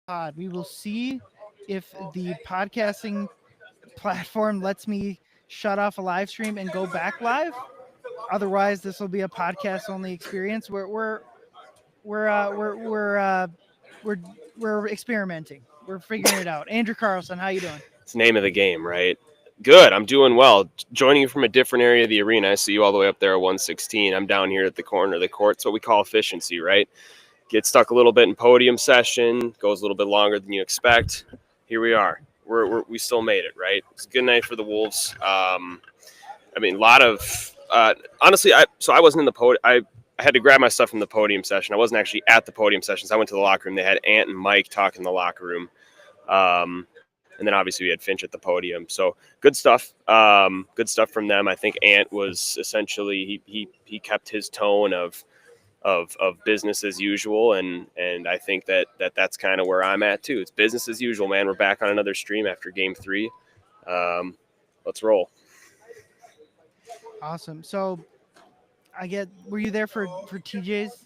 pod. We will see if the podcasting platform lets me shut off a live stream and go back live. Otherwise, this will be a podcast only experience. We're uh, we're we're uh, we're we're experimenting. We're figuring it out. Andrew Carlson, how you doing? It's the name of the game, right? Good. I'm doing well. Joining you from a different area of the arena. I see you all the way up there at 116. I'm down here at the corner of the court. It's what we call efficiency, right? Get stuck a little bit in podium session. Goes a little bit longer than you expect. Here we are. We still made it, right? It's a good night for the Wolves. A lot of honestly, I wasn't in the podium. I had to grab my stuff from the podium session. I wasn't actually at the podium sessions. I went to the locker room. They had Ant and Mike talk in the locker room. And then obviously we had Finch at the podium. So good stuff. Good stuff from them. I think Ant was essentially he kept his tone of business as usual, and I think that's kind of where I'm at too. It's business as usual, man. We're back on another stream after game 3. Let's roll. Awesome. So, were you there for TJ's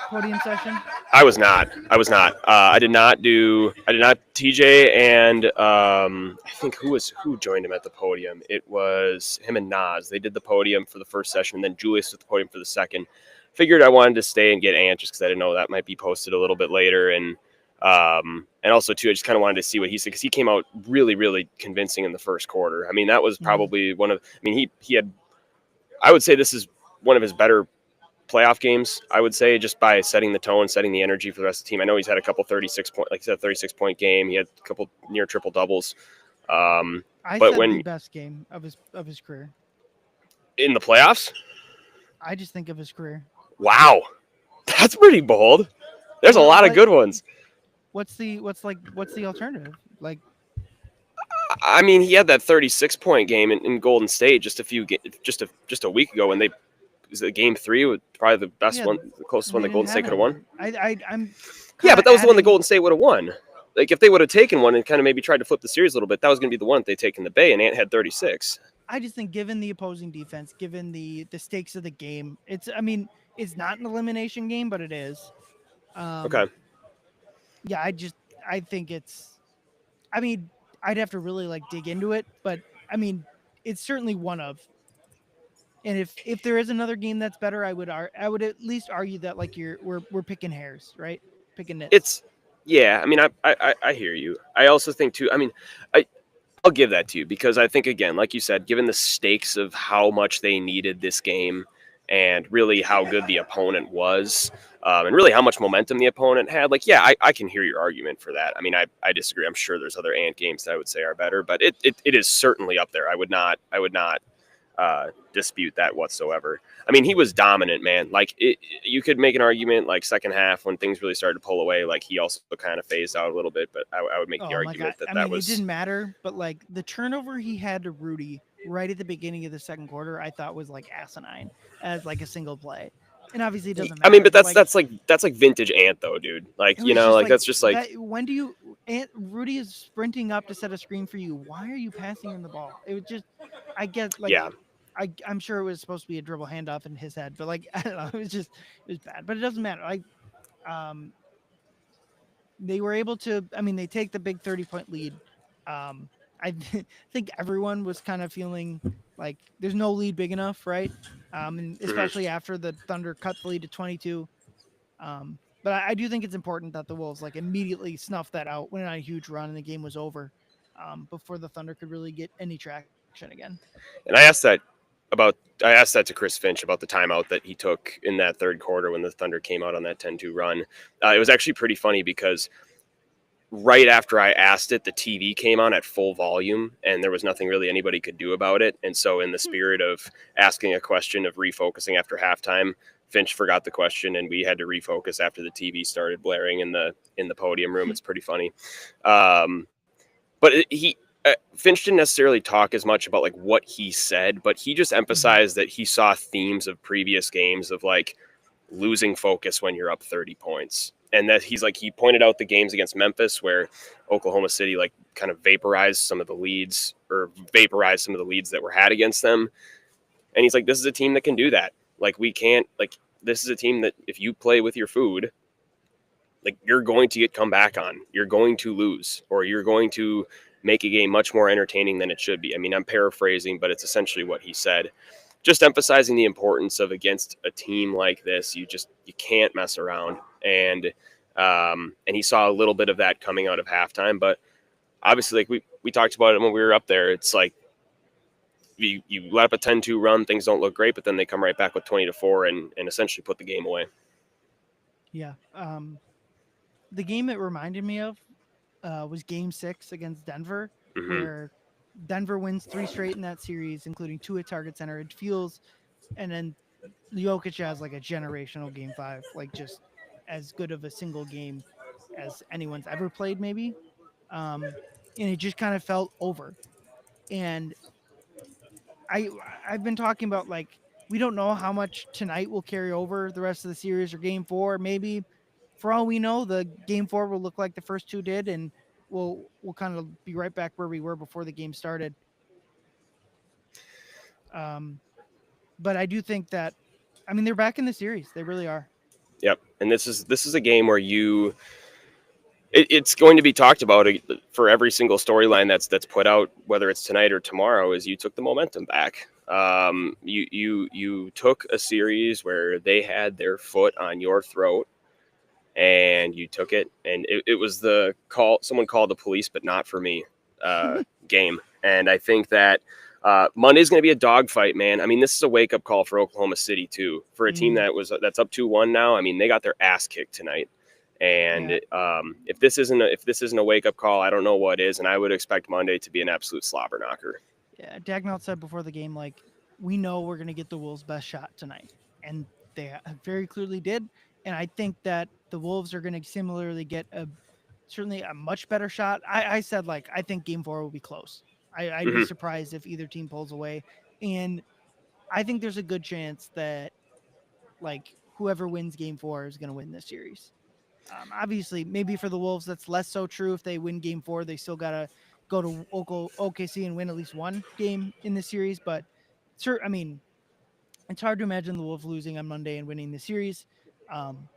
podium session? I was not. I did not. TJ and I think who joined him at the podium. It was him and Nas. They did the podium for the first session, and then Julius did the podium for the second. Figured I wanted to stay and get Ant just because I didn't know that might be posted a little bit later, and also too I just kind of wanted to see what he said because he came out really, really convincing in the first quarter. I mean, that was probably one of. I mean, he had. I would say this is one of his better playoff games, I would say, just by setting the tone, setting the energy for the rest of the team. I know he's had a couple 36-point game. He had a couple near triple doubles. I said the best game of his career in the playoffs. I just think of his career. Wow, that's pretty bold. There's a lot of good ones. What's the alternative? Like, I mean, he had that 36-point game in Golden State just a week ago when they. Is it game 3? Was probably the best one, the closest one that Golden State could have won. But that was the one that Golden State would have won. Like if they would have taken one and kind of maybe tried to flip the series a little bit, that was going to be the one that they take in the Bay, and Ant had 36. I just think, given the opposing defense, given the stakes of the game, it's not an elimination game, but it is. Okay. Yeah, I think it's. I mean, I'd have to really dig into it, but I mean, it's certainly one of. And if there is another game that's better, I would at least argue that we're picking hairs, right? Picking nits. I mean, I hear you. I also think too. I mean, I'll give that to you because I think again, like you said, given the stakes of how much they needed this game and really how good the opponent was, and really how much momentum the opponent had. I can hear your argument for that. I mean, I disagree. I'm sure there's other Ant games that I would say are better, but it is certainly up there. I would not dispute that whatsoever. I mean, he was dominant, man. You could make an argument second half when things really started to pull away, he also kind of phased out a little bit, but I would make the argument that was. It didn't matter, but the turnover he had to Rudy right at the beginning of the second quarter, I thought was asinine as a single play. And obviously it doesn't matter. I mean, but that's vintage Ant though, dude. That's just when do you Rudy is sprinting up to set a screen for you. Why are you passing him the ball? It was just I'm sure it was supposed to be a dribble handoff in his head, but I don't know, it was bad. But it doesn't matter. They were able to. I mean, they take the big 30-point lead. I think everyone was kind of feeling like there's no lead big enough, right? And especially after the Thunder cut the lead to 22. But I do think it's important that the Wolves immediately snuffed that out, went on a huge run, and the game was over before the Thunder could really get any traction again. And I asked that to Chris Finch about the timeout that he took in that third quarter when the Thunder came out on that 10-2 run. It was actually pretty funny because right after I asked it, the TV came on at full volume and there was nothing really anybody could do about it. And so in the spirit of asking a question of refocusing after halftime, Finch forgot the question and we had to refocus after the TV started blaring in the podium room. It's pretty funny. But Finch didn't necessarily talk as much about what he said, but he just emphasized that he saw themes of previous games of losing focus when you're up 30 points. And that he pointed out the games against Memphis where Oklahoma City kind of vaporized some of the leads that were had against them. And he's this is a team that can do that. We can't, this is a team that if you play with your food, like you're going to get come back on. You're going to lose, or you're going to make a game much more entertaining than it should be. I mean, I'm paraphrasing, but it's essentially what he said. Just emphasizing the importance of against a team like this, you can't mess around. And he saw a little bit of that coming out of halftime, but obviously, like we talked about it when we were up there, it's like you let up a 10-2 run, things don't look great, but then they come right back with 20-4 and essentially put the game away. Yeah. The game it reminded me of was Game 6 against Denver, Mm-hmm. where Denver wins 3 straight in that series, including 2 at Target Center. It feels, and then Jokic has like a generational Game 5, like just as good of a single game as anyone's ever played, maybe. Um, and it just kind of felt over. And I I've been talking about like we don't know how much tonight will carry over the rest of the series or Game 4. Maybe for all we know, the Game 4 will look like the first 2 did, and we'll kind of be right back where we were before the game started. Um, but I do think that, I mean, they're back in the series. They really are. Yep. And this is a game where it's going to be talked about for every single storyline that's put out, whether it's tonight or tomorrow. Is you took the momentum back. You took a series where they had their foot on your throat, and you took it, and it was the call. Someone called the police, but not for me. Game, and I think that Monday's going to be a dogfight, man. I mean, this is a wake up call for Oklahoma City too, for a team that's up 2-1 now. I mean, they got their ass kicked tonight. And Yeah. if this isn't a wake up call, I don't know what is. And I would expect Monday to be an absolute slobber knocker. Yeah, Dagnall said before the game, like, we know we're going to get the Wolves' best shot tonight. And they very clearly did. And I think that the Wolves are going to similarly get certainly a much better shot. I said, like, I think Game 4 will be close. I'd be Mm-hmm. surprised if either team pulls away. And I think there's a good chance that, like, whoever wins Game 4 is going to win this series. Obviously, maybe for the Wolves, that's less so true. If they win Game 4, they still gotta go to OKC and win at least one game in the series. But sure, I mean, it's hard to imagine the Wolves losing on Monday and winning the series, um,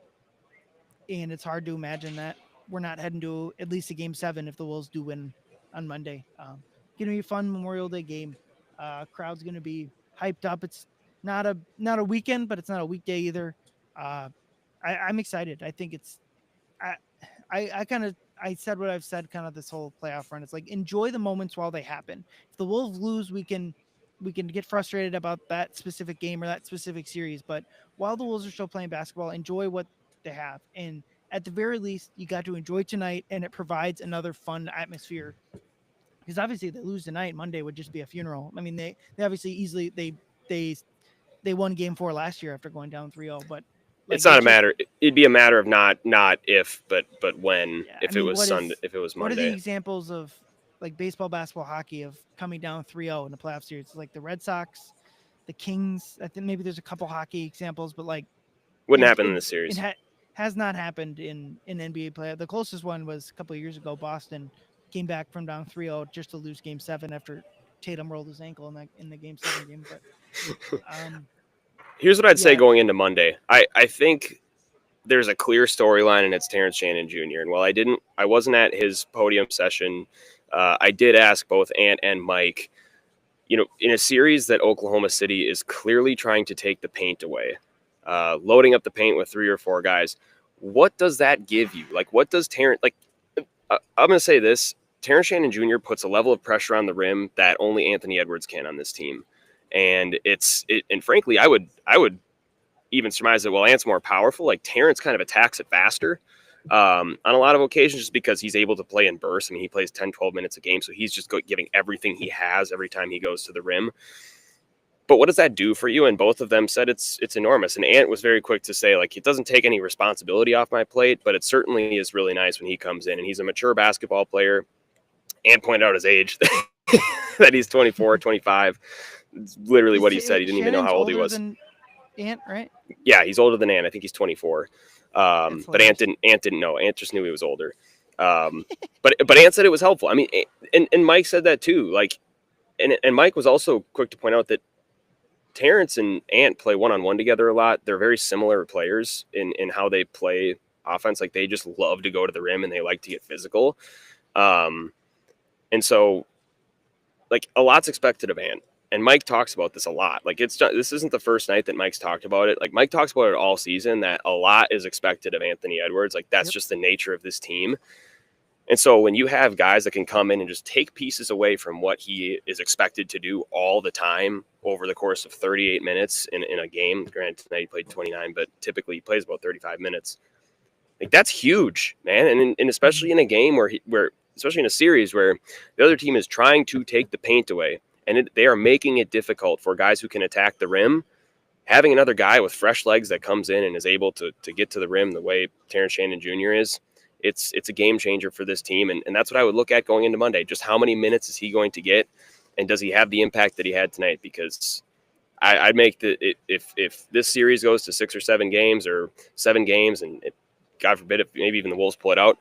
and it's hard to imagine that we're not heading to at least a Game 7 if the Wolves do win on Monday. Gonna be a fun Memorial Day game. Crowd's gonna be hyped up. It's not a weekend, but it's not a weekday either. Uh, I'm excited. I think it's I I kind of I said what I've said kind of this whole playoff run. It's like enjoy the moments while they happen. If the Wolves lose, we can get frustrated about that specific game or that specific series. But while the Wolves are still playing basketball, enjoy what they have. And at the very least, you got to enjoy tonight, and it provides another fun atmosphere. Because obviously, if they lose tonight, Monday would just be a funeral. I mean, they obviously easily they they won Game 4 last year after going down 3-0, but It's like not it's a just matter. It'd be a matter of not if, but when. yeah, I If it mean, was Sunday, if it was what are the Monday. examples of like baseball, basketball, hockey of coming down 3-0 in the playoff series? It's like the Red Sox, the Kings. I think maybe there's a couple hockey examples, but like Wouldn't it happen in it this it series. has not happened in NBA play. The closest one was a couple of years ago. Boston came back from down 3-0 just to lose Game 7 after Tatum rolled his ankle in the Game 7 game. But um, Here's what I'd say yeah, going into Monday. I think there's a clear storyline, and it's Terrence Shannon Jr. And while I wasn't at his podium session. I did ask both Ant and Mike. In a series that Oklahoma City is clearly trying to take the paint away, loading up the paint with 3 or 4 guys, what does that give you? Like, what does Terrence like? I'm going to say this: Terrence Shannon Jr. puts a level of pressure on the rim that only Anthony Edwards can on this team, and and frankly, I would even surmise that while Ant's more powerful, like Terrence kind of attacks it faster on a lot of occasions just because he's able to play in bursts. I mean, he plays 10, 12 minutes a game, so he's just giving everything he has every time he goes to the rim. But what does that do for you? And both of them said it's enormous. And Ant was very quick to say, like, it doesn't take any responsibility off my plate, but it certainly is really nice when he comes in. And he's a mature basketball player. Ant pointed out his age, that he's 24, 25. It's literally what he said. He didn't even know Shannon's how old he older was. than Ant, right? Yeah, he's older than Ant. I think he's 24. That's But Ant hilarious. didn't know. Ant just knew he was older. But Ant said it was helpful. I mean, and Mike said that too. Like, and Mike was also quick to point out that Terrence and Ant play one-on-one together a lot. They're very similar players in how they play offense. Like they just love to go to the rim and they like to get physical. Um, and so like a lot's expected of Ant. And Mike talks about this a lot. Like this isn't the first night that Mike's talked about it. Like Mike talks about it all season that a lot is expected of Anthony Edwards. Like that's Yep. just the nature of this team. And so when you have guys that can come in and just take pieces away from what he is expected to do all the time over the course of 38 minutes in a game, granted tonight he played 29, but typically he plays about 35 minutes. Like that's huge, man. And especially in a game where especially in a series where the other team is trying to take the paint away and they are making it difficult for guys who can attack the rim. Having another guy with fresh legs that comes in and is able to get to the rim the way Terrence Shannon Jr. is, it's a game changer for this team. And that's what I would look at going into Monday. Just how many minutes is he going to get? And does he have the impact that he had tonight? Because I'd make if this series goes to 6 or 7 games or 7 games, and God forbid if maybe even the Wolves pull it out,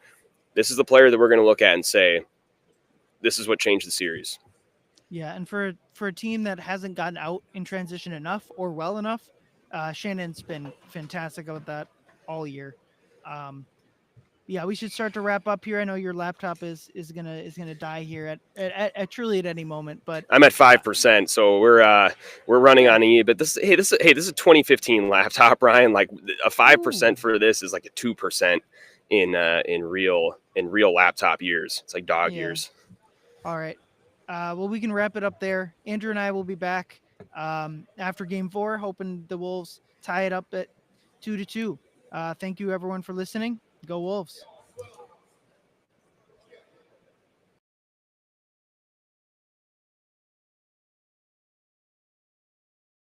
this is the player that we're going to look at and say, this is what changed the series. Yeah, and for a team that hasn't gotten out in transition enough or well enough, Shannon's been fantastic about that all year. Um, yeah, we should start to wrap up here. I know your laptop is gonna die here at truly at any moment, but I'm at 5%, so we're running on E. But this is a 2015 laptop, Ryan. Like a 5% for this is like a 2% in real laptop years. It's like dog yeah. years. All right. Well, we can wrap it up there. Andrew and I will be back after Game 4, hoping the Wolves tie it up at 2-2. Thank you everyone for listening. Go Wolves.